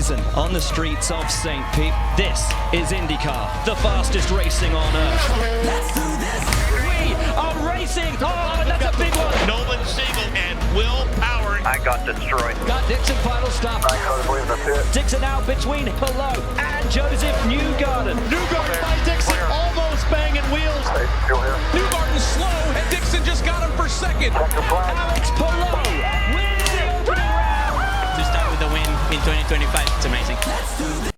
season on the streets of St. Pete. This is IndyCar, the fastest racing on earth. Let's do this! We are racing! Oh, and that's a big one! Nolan Siegel and Will Power. I got destroyed. Got Dixon final stop. I can't believe that's it. Dixon out between Palou and Joseph Newgarden. Newgarden by Dixon, almost banging wheels. Still here. Newgarden's slow, and Dixon just got him for second. Check the flag. Alex Palou wins the opening round. To start with the win in 2025, it's amazing. Let's do this.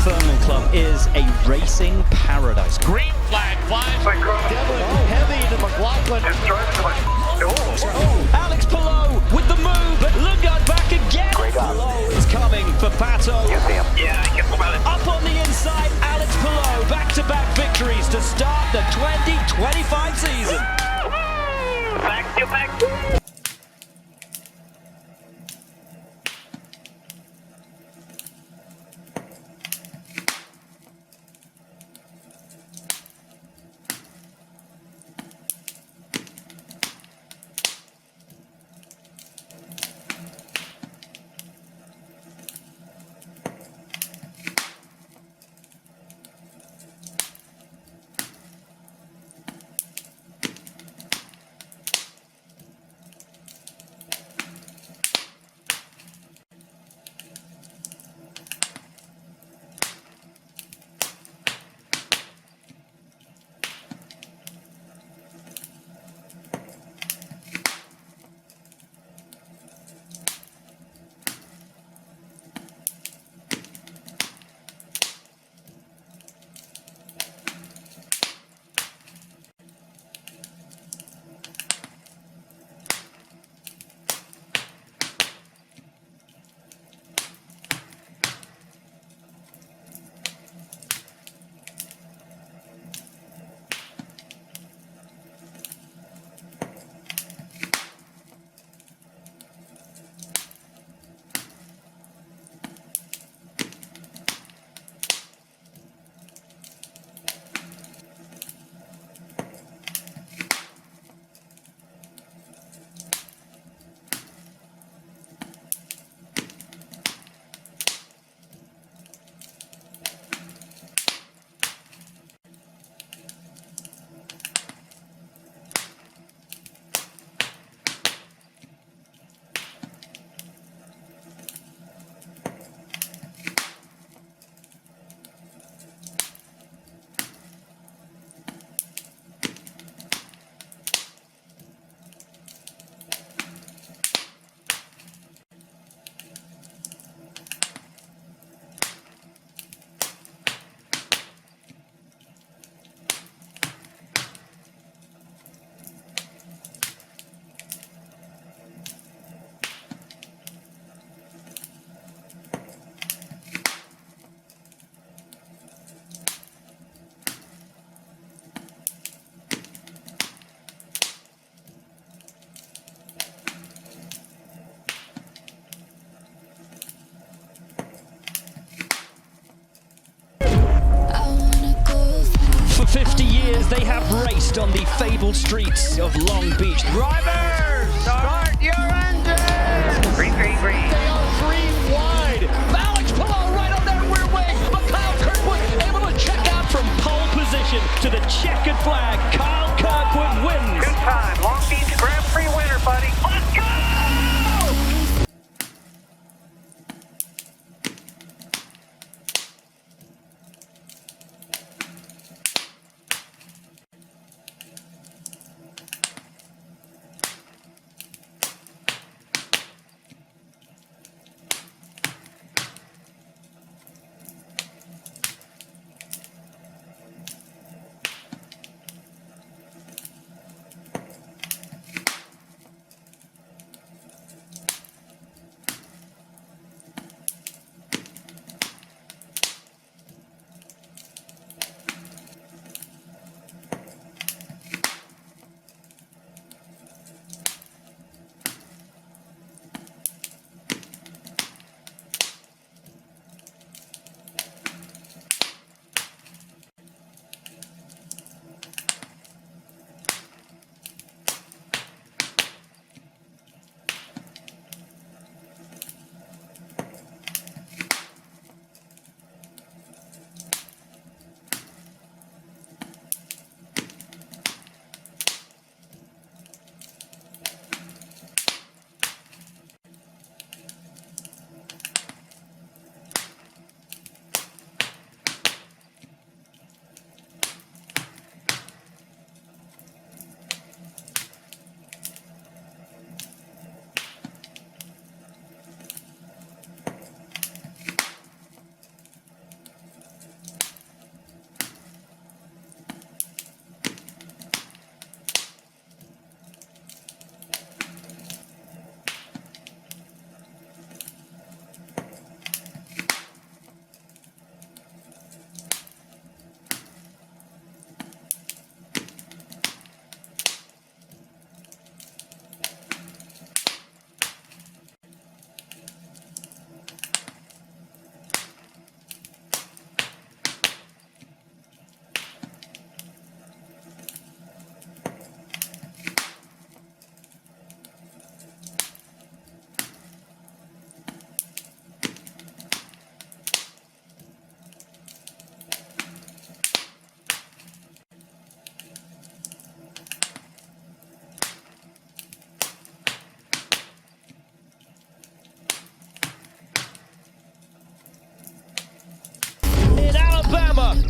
Thurman Club is a racing paradise. Green flag flies. Devlin Heavy to McLaughlin. just drives to my... Oh, Alex Palou with the move, but Lundgaard back again. Great on. Palou is coming for Pato. You see him? Yeah, I can smell it. Up on the inside, Alex Palou, back-to-back victories to start the 2025 season. Back to back. 50 years they have raced on the fabled streets of Long Beach. Drivers, start your engine! Green, green, green. They are 3 wide. Alex Palou right on that rear wing. But Kyle Kirkwood able to check out From pole position to the checkered flag, Kyle Kirkwood wins. Two-time Long Beach Grand Prix winner, buddy. Let's go!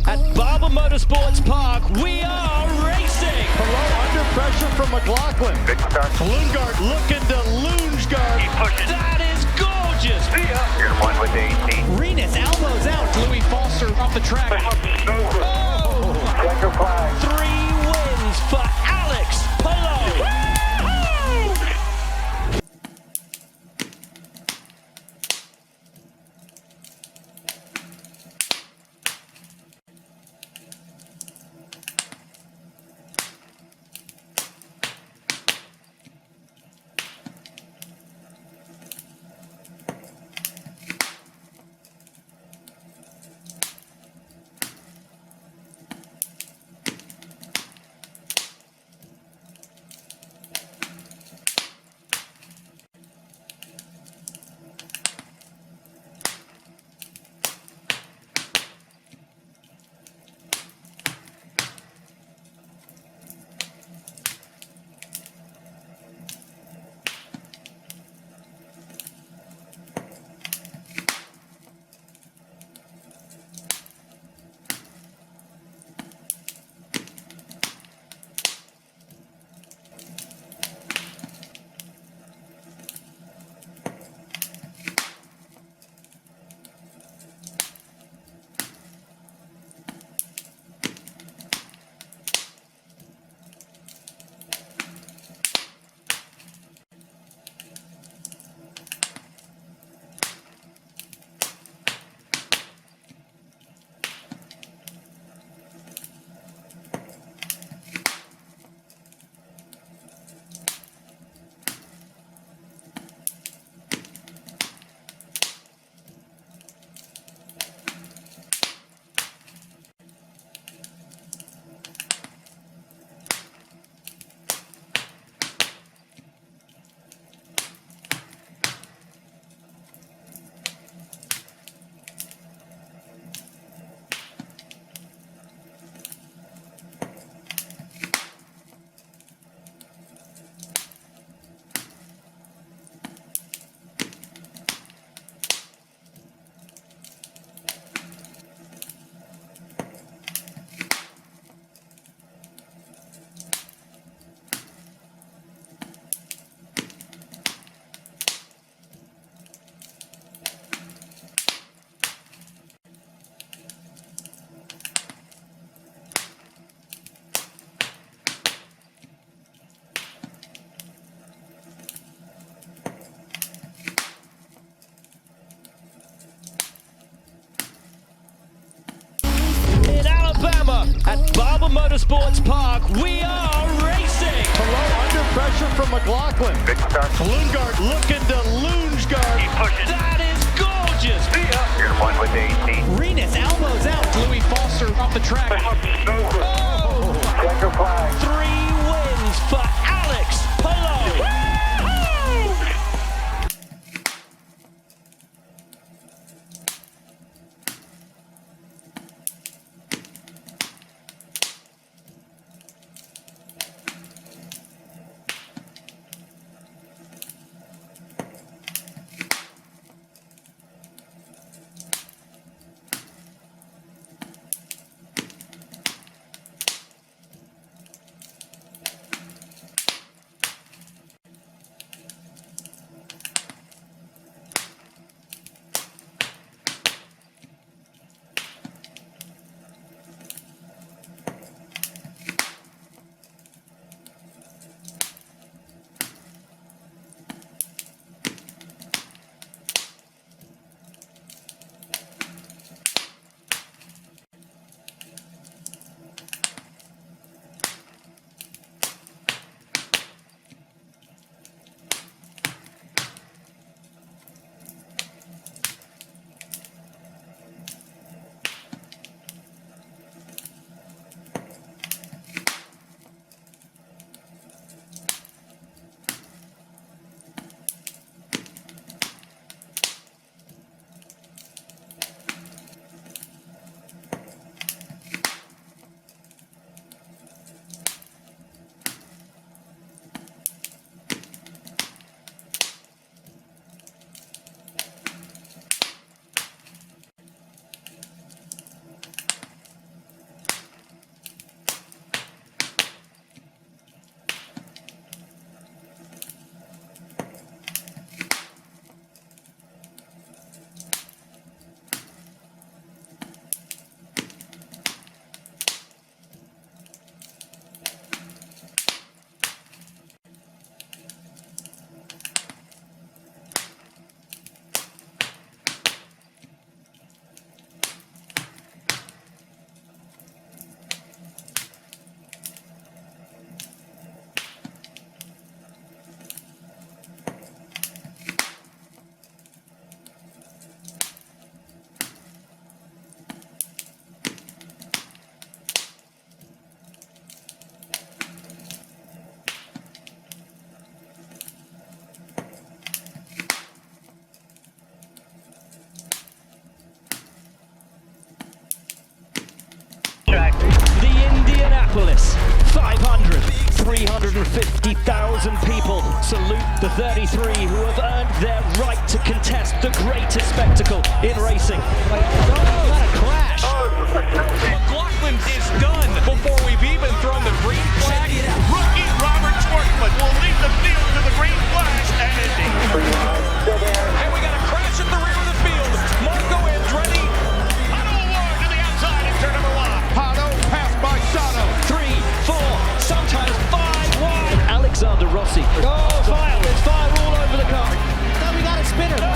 At Barber Motorsports Park, we are racing! Palou under pressure from McLaughlin. Good start. Lundgaard looking to Lundgaard. Keep pushing. That is gorgeous! See ya. You're one with the 18. Renus elbows out. Louis Foster off the track. Oh! Checker flag. 3 wins for Alex Palou! at Barber Motorsports Park. We are racing. Hello, under pressure from McLaughlin. Good start. Lundgaard looking to Lundgaard. Keep pushing. That is gorgeous. You're the one with the 18. Renus elbows out. Louis Foster off the track. Oh! Checker flag. 3 wins for Alex Palou. The Indianapolis 500, 350,000 people salute the 33 who have earned their right to contest the greatest spectacle in racing. Oh, what a crash! McLaughlin is done before we've even thrown the green flag. Rookie Robert Schwartzman will lead the field to the green flag and ending. And we got a crash at the rear of the field. Marco Andretti. Pato Award to the outside in turn number 1. Pato passed by Sato. 3, 4, sometimes 5 wide. Alexander Rossi. Oh, fire! There's fire all over the car. No, we got a spinner. No.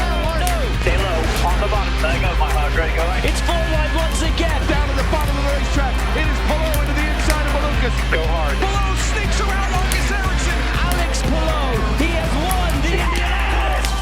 Stay low. On the bottom. There you go, my heart. Ready, go away. It's 4 wide once again. Down to the bottom of the racetrack. It is Palou into the inside of Malukas. Go hard. Palou sneaks around Marcus Ericsson. Alex Palou, he has won the Indianapolis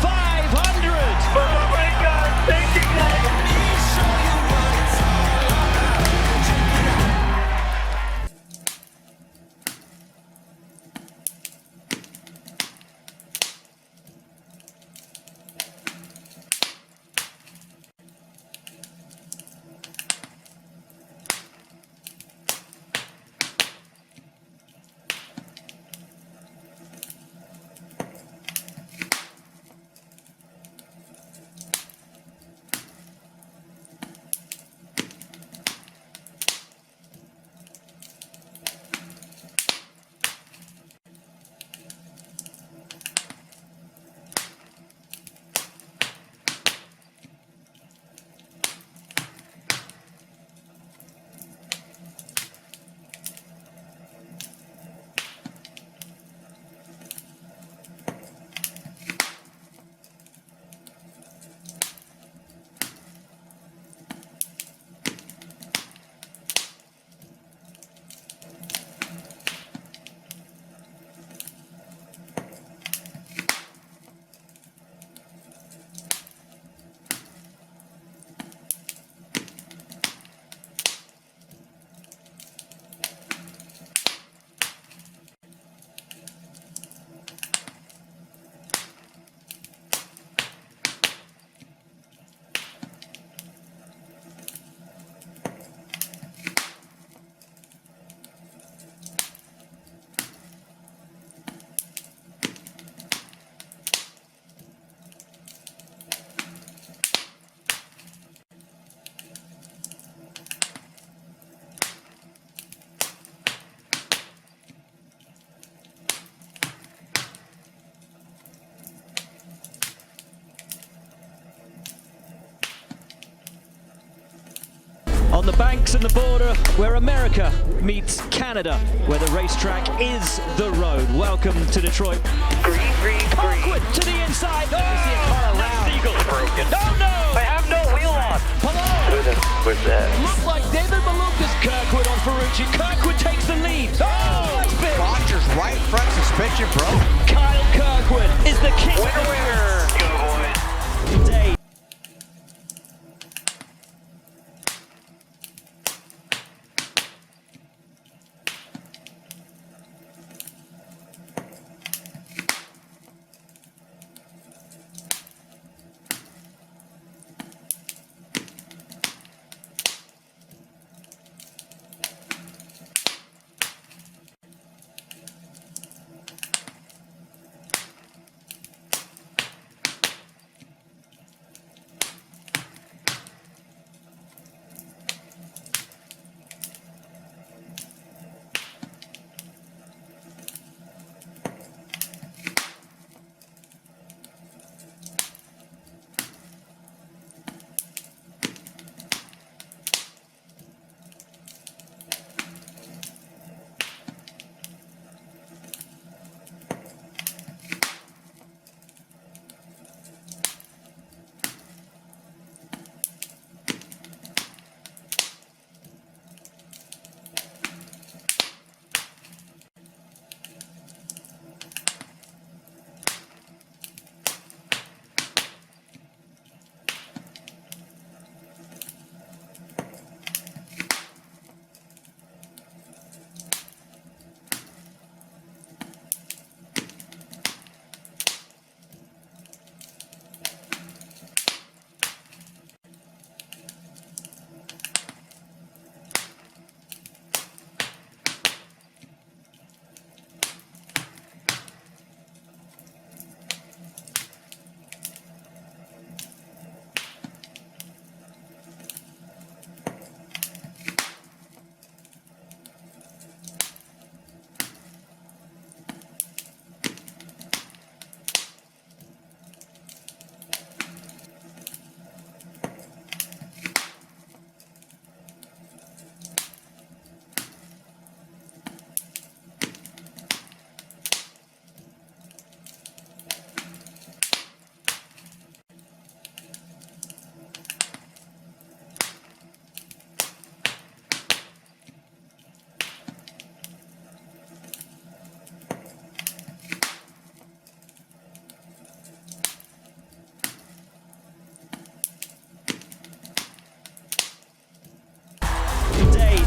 On the banks and the border where America meets Canada, where the racetrack is the road. Welcome to Detroit. Green. Colquitt to the inside. Oh, you see a car around. Eagle's broken. Oh no! I have no wheel on. Hello! With that. Looks like David Malukas. Kirkwood on Ferrucci. Kirkwood takes the lead. Oh, that's big. Rogers right front suspension broke. Kyle Kirkwood is the king. Winner. Go boys. Day.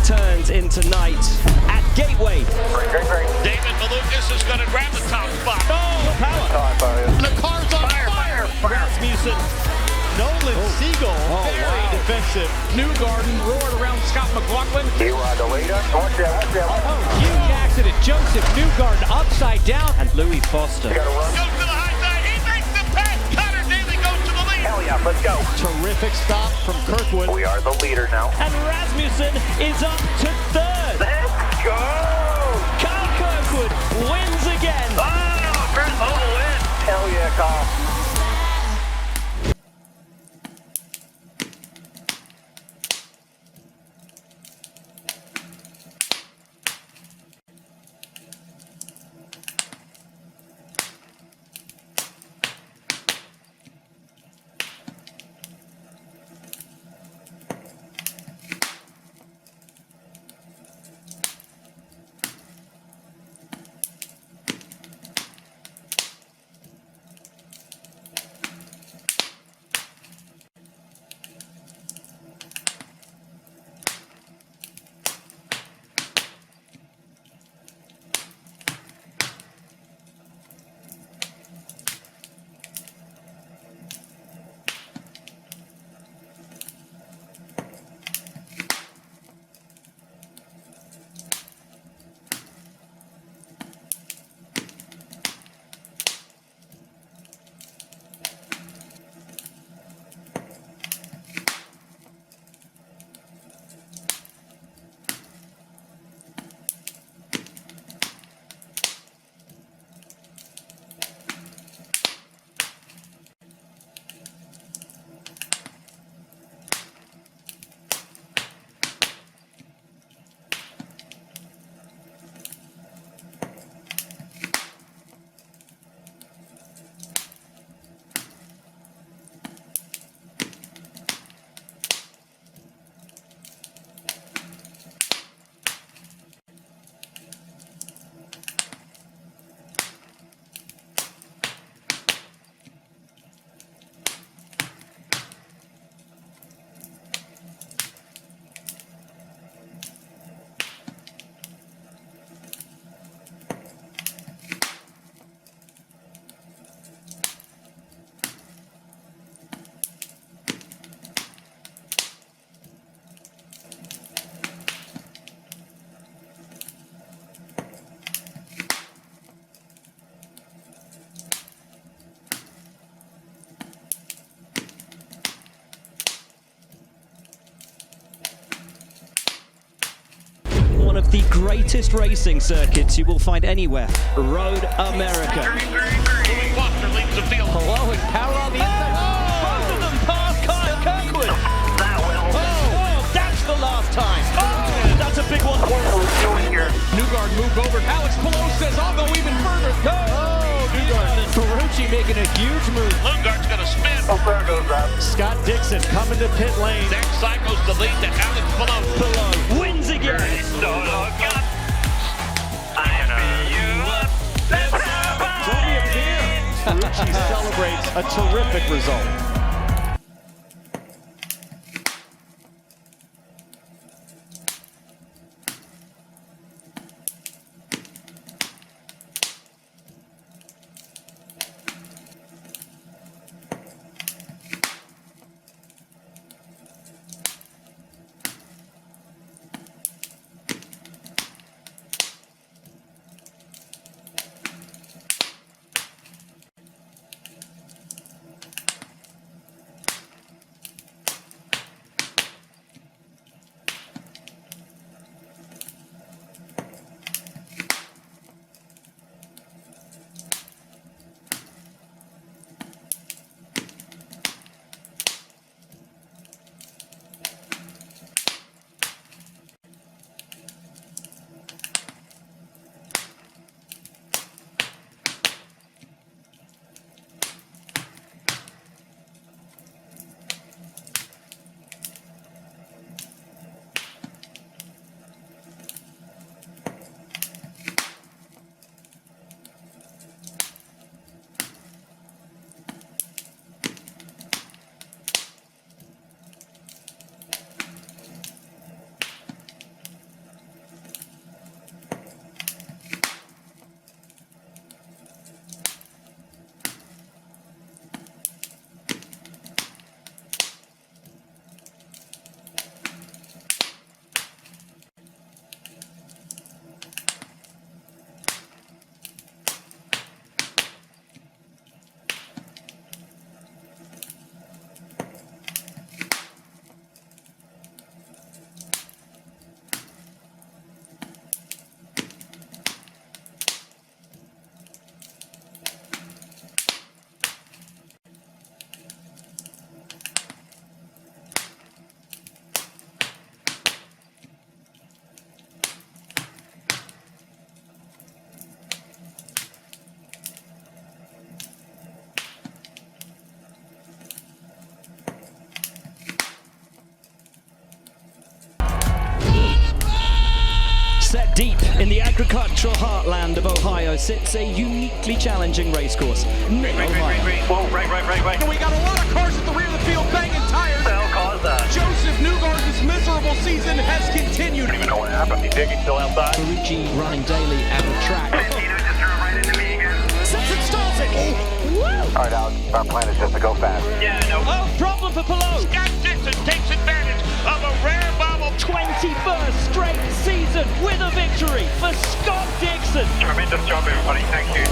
Turns into night at Gateway. David Malukas is going to grab the top spot. Oh, power. The car's on fire. Rasmussen. Nolan Siegel, very defensive. Newgarden roared around Scott McLaughlin. You are the leader. Watch that. Huge accident. Joseph Newgarden upside down. And Louis Foster. Gotta run. Goes to the high side. He makes the pass. Connor Daly goes to the lead. Hell yeah, let's go. Terrific stop from Kirkwood. We are the leader now. And Rasmussen is up to third. Let's go. Kyle Kirkwood wins again. Oh, first whole win. Hell yeah, Kyle. of the greatest racing circuits you will find anywhere. Road America. Louis Foster leads the field. Hello, and power on the inside. Both of them past Kyle Kirkwood. That will. Oh, that's the last time. Oh, that's a big one. Newgard moved over. Alex Palou says, I'll go even further. Ferrucci making a huge move. Lundgaard's going to spin. There goes that. Scott Dixon coming to pit lane. Zach cycles the lead to Alex Palou. Palou wins again. Ferrucci celebrates a terrific result. Set deep in the agricultural heartland of Ohio sits a uniquely challenging racecourse. Whoa, right. We got a lot of cars at the rear of the field banging tires. What the hell caused that? Joseph Newgard's miserable season has continued. I don't even know what happened. You think he's still outside? Ferrucci running daily at the track. Santino just drove right into me again. Sets it, starts it. All right, Alex, our plan is just to go fast. Yeah, no. Oh, problem for Palou. Scott Dixon takes advantage of a rare bubble. 21st straight season with a victory for Scott Dixon. Tremendous job, everybody. Thank you.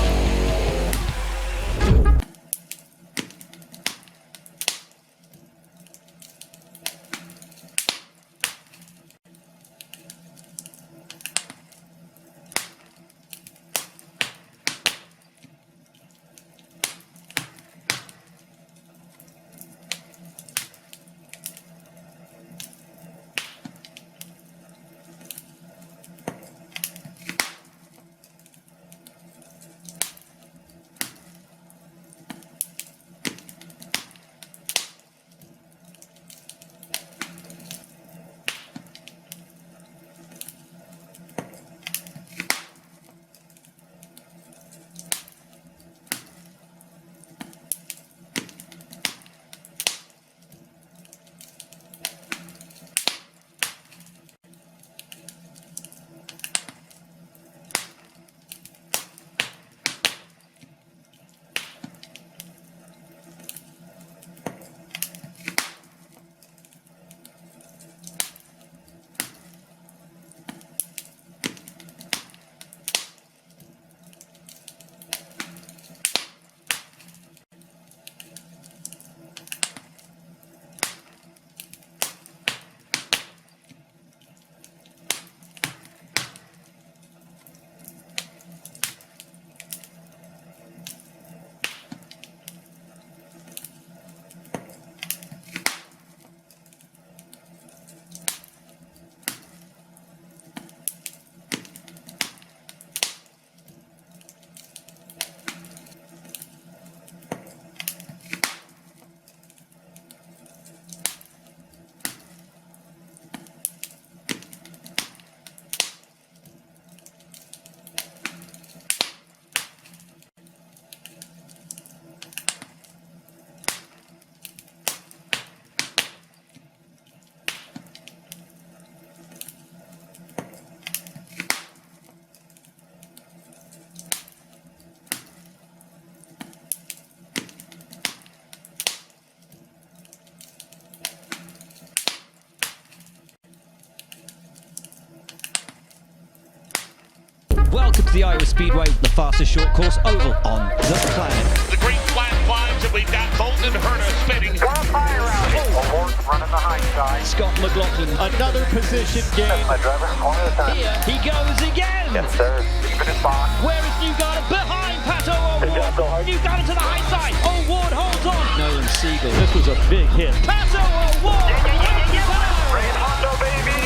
Welcome to the Iowa Speedway, the fastest short course oval on the planet. The green flag flies, and we've got Bolton and Herta spinning. Fire out. Award running the high side. Scott McLaughlin, Another position gain. My driver, one at a time. here he goes again. Yes, sir. Keeping it box. Where is Newgarden? Behind Pato O'Ward. Newgarden to the high side. O'Ward holds on. Nolan Siegel. This was a big hit. Pato O'Ward. Ray Hondo, baby.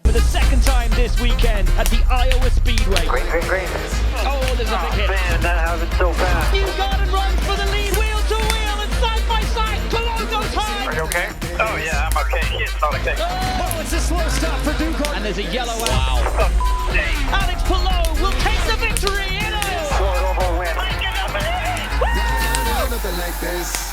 For the second time this weekend at the Iowa Speedway. Green. Oh, there's a big hit. Man, that happened so fast. Newgarden runs for the lead, wheel to wheel and side by side. Cologne goes high. Are you okay? Oh, yeah, I'm okay. It's not okay. Oh, It's a slow stop for Newgarden. and there's a yellow out. Alex Palou will take the victory in it. Throw it over a win. Nothing like this.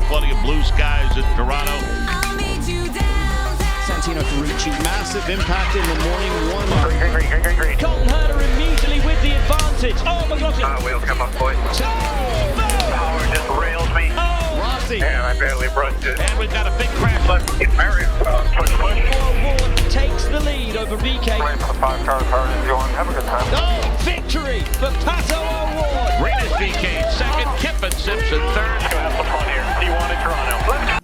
plenty of blue skies in Toronto. Santino Ferrucci, Massive impact in the morning warm-up. Green. Colton Herter immediately with the advantage. Oh my gosh. Wheels come up, boys. Power just railed me. Rossi. And I barely brushed it. And we've got a big crash. Let's get married. Push. Ward takes the lead over BK. Waiting for the 5 cars hard and going. Have a good time. Oh, victory for Pato O'Ward. Green is BK second. Kiffin Simpson third. Let's go have some fun here. D1 in Toronto. Let's go.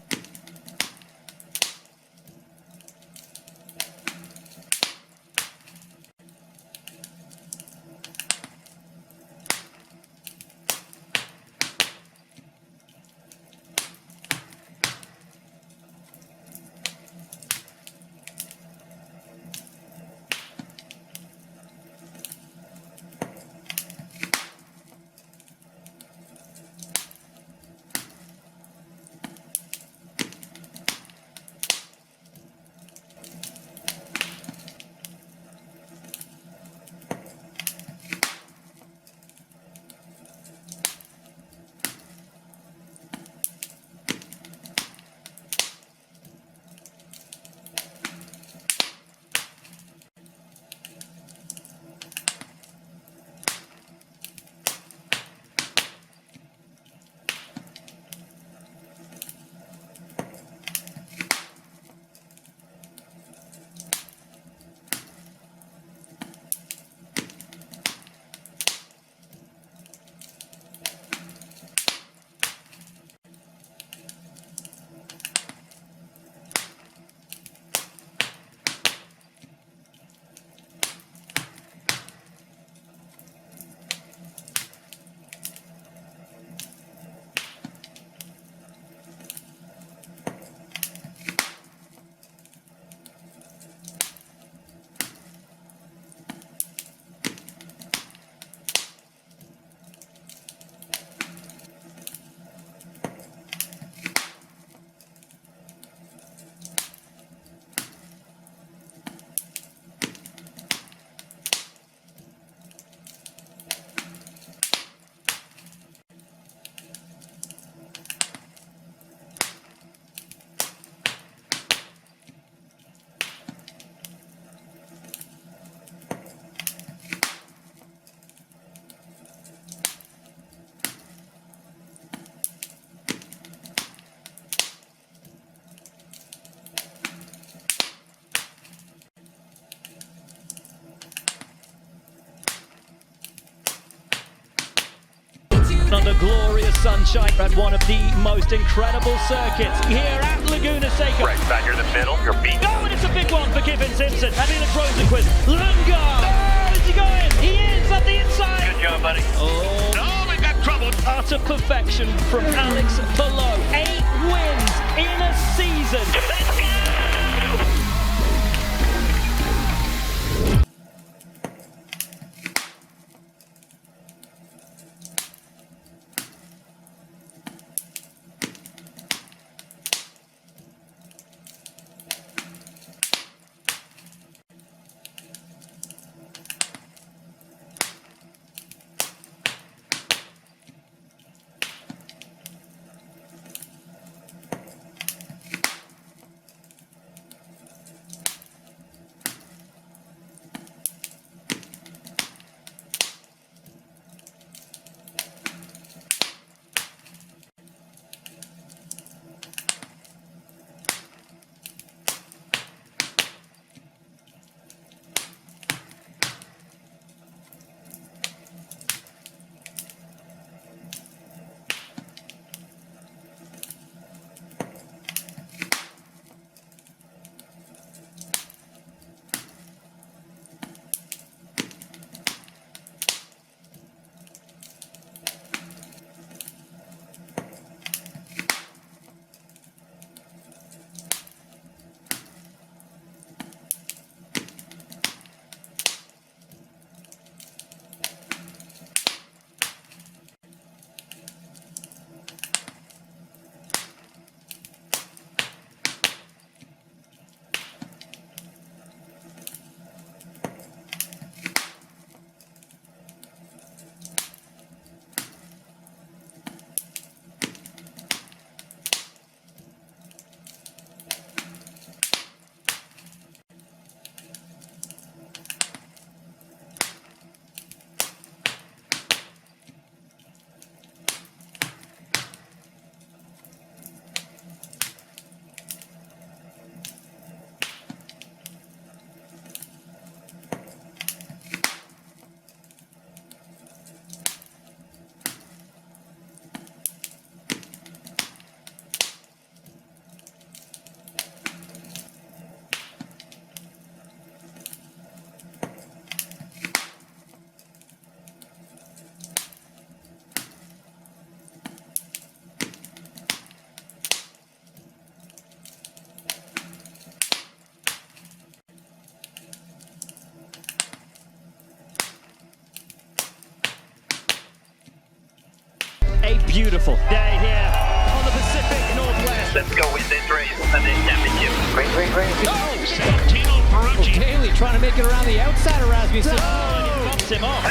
Under glorious sunshine at one of the most incredible circuits here at Laguna Seca. Right back here in the middle. Your feet. Oh, and it's a big one for Kiffin Simpson. And Felix Rosenquist. Lundgaard. Oh, is he going? He is at the inside. Good job, buddy. Oh, Oh, we got trouble. utter perfection from Alex Palou. 8 wins in a season. A beautiful day here on the Pacific Northwest. Let's go win this race and this championship. Green. Oh, Santino Ferrucci. Daly trying to make it around the outside of Rasmussen. Oh, and he bumps him off.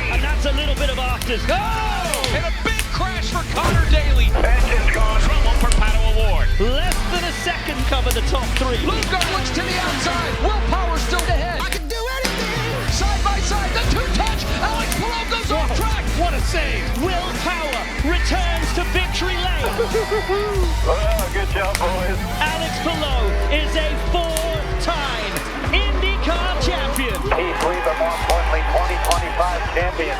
And that's a little bit of afters. Oh, and a big crash for Connor Daly. Engine's gone. Trouble for Pato Award. Less than a second cover the top three. Lundgaard looks to the outside. Will Power still ahead. I can do anything. Side by side, the two-touch. Alex Palou goes off track. What a save. Will Power returns to victory lane. Oh, good job, boys. Alex Palou is a four-time IndyCar champion. Heath Lee, but more importantly, 2025 champion.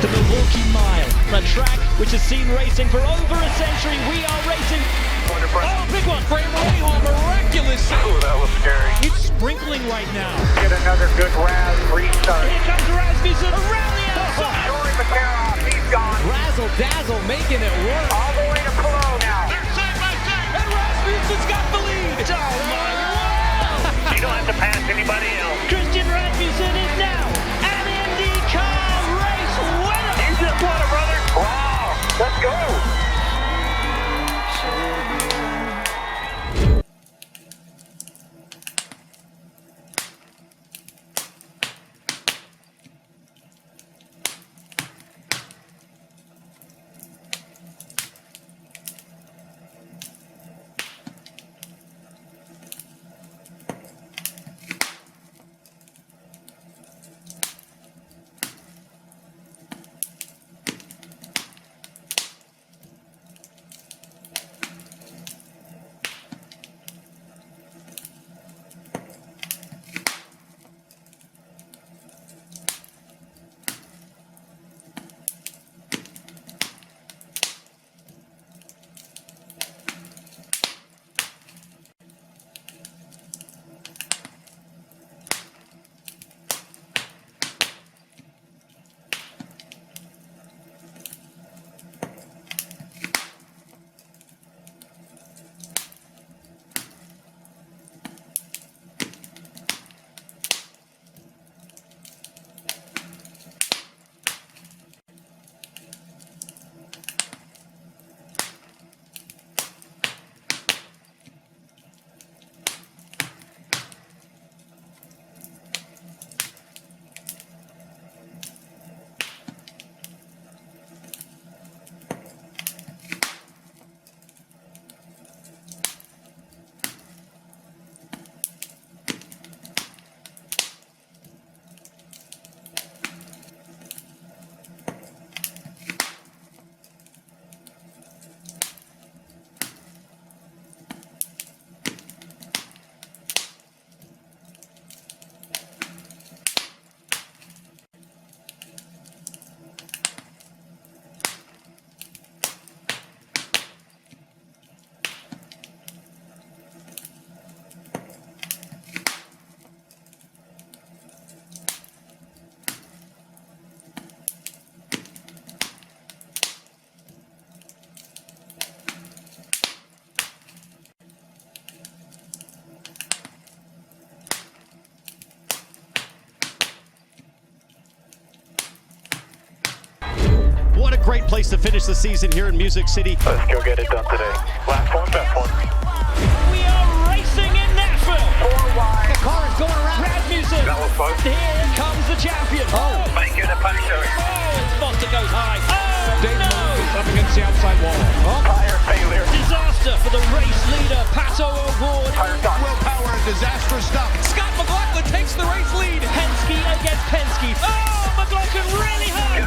The Milwaukee Mile, a track which has seen racing for over a century. We are racing. Oh, big one. Framer Rahal, miraculous save. Ooh, that was scary. It's sprinkling right now. Get another good Raz restart. Here comes Rasmussen around the outside. Joey Macaroff, he's gone. Razzle dazzle making it work. All the way to Palou now. They're side by side. And Rasmussen's got the lead. Oh, my word. You don't have to pass anybody else. Christian Rasmussen is now an IndyCar race winner. You just won it, brother. Wow. Let's go. great place to finish the season here in Music City. Let's go get it done today. Last one, best one. We are racing in Nashville. 4 wide. The car is going around. Rasmussen. That was close. Here comes the champion. Oh, Make it a punisher. Foster goes high. Oh, Dave no. Malone up against the outside wall. Tire failure. Disaster for the race leader, Pato O'Ward. Tire stop. Will Power, a disastrous stop. Scott McLaughlin takes the race lead. Penske against Penske. Oh, McLaughlin really hard.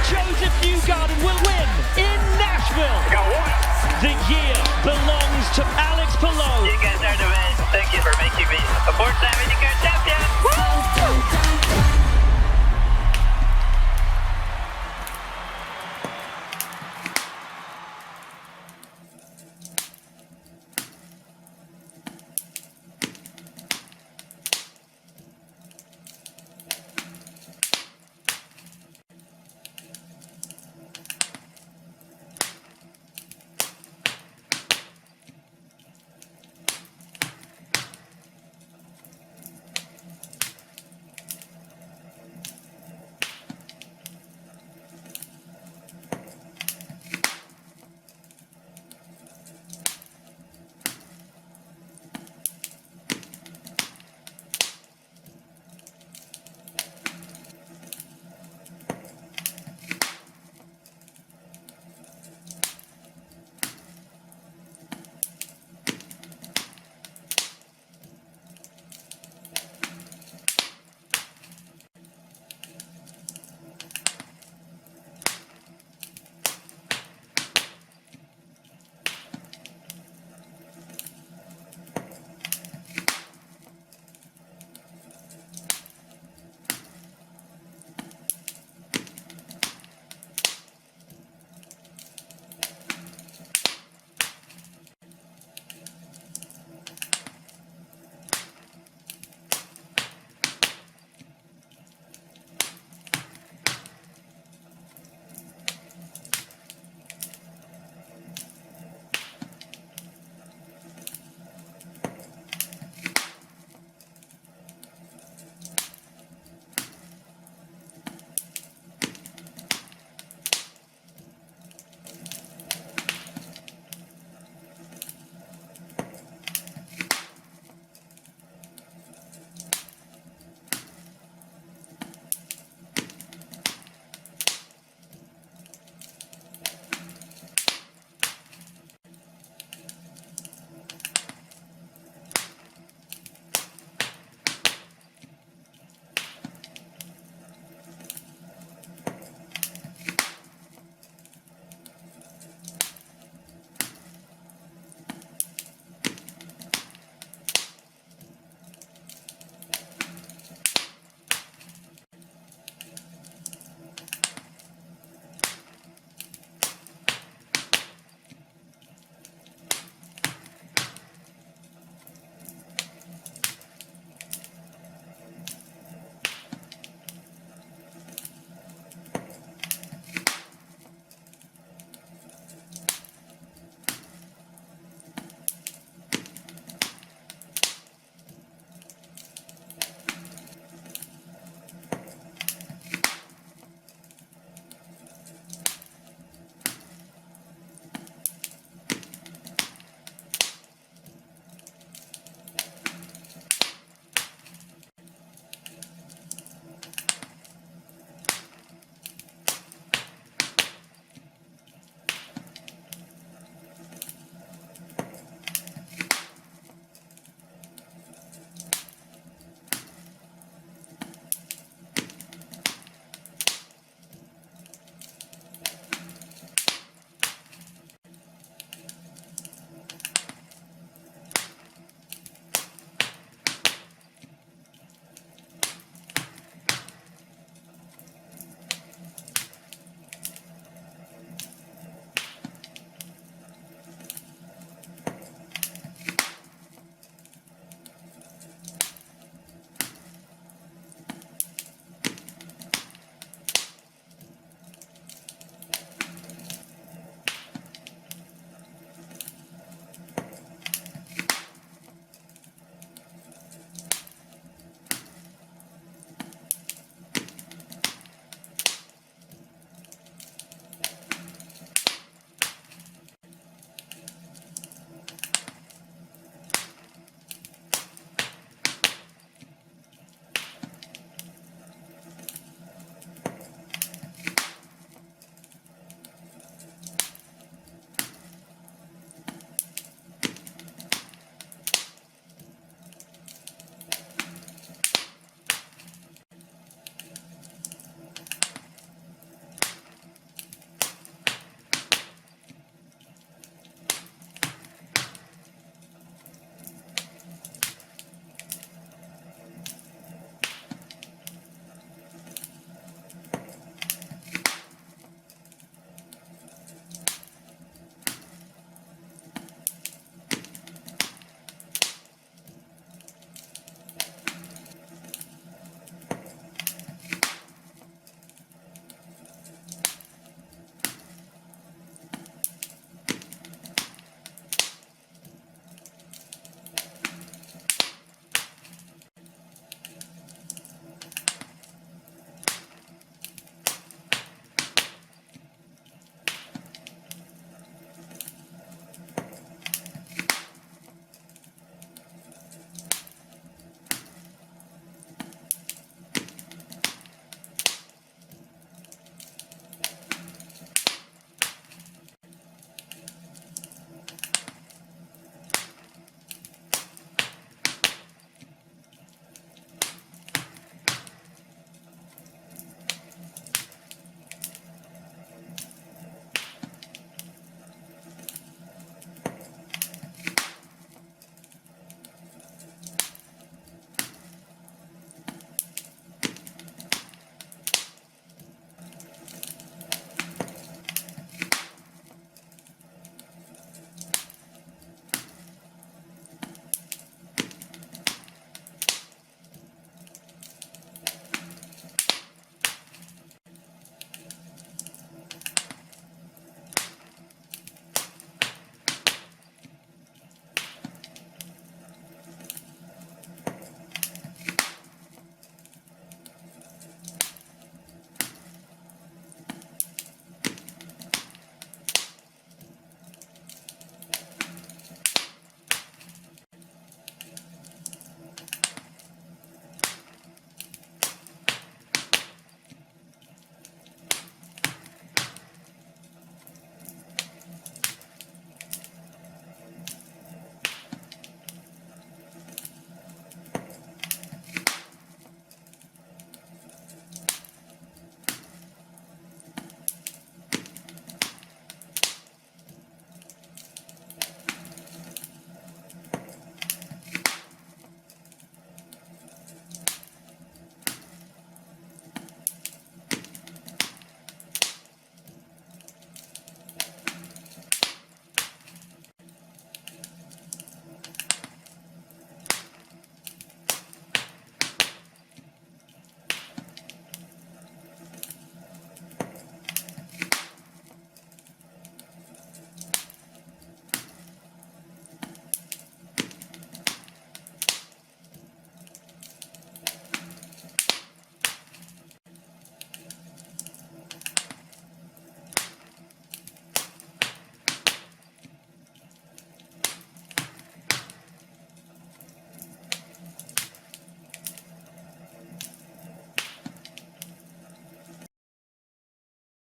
Joseph Newgarden will win in Nashville. Got one. The year belongs to Alex Palou. You guys are the best. Thank you for making me a 4-time IndyCar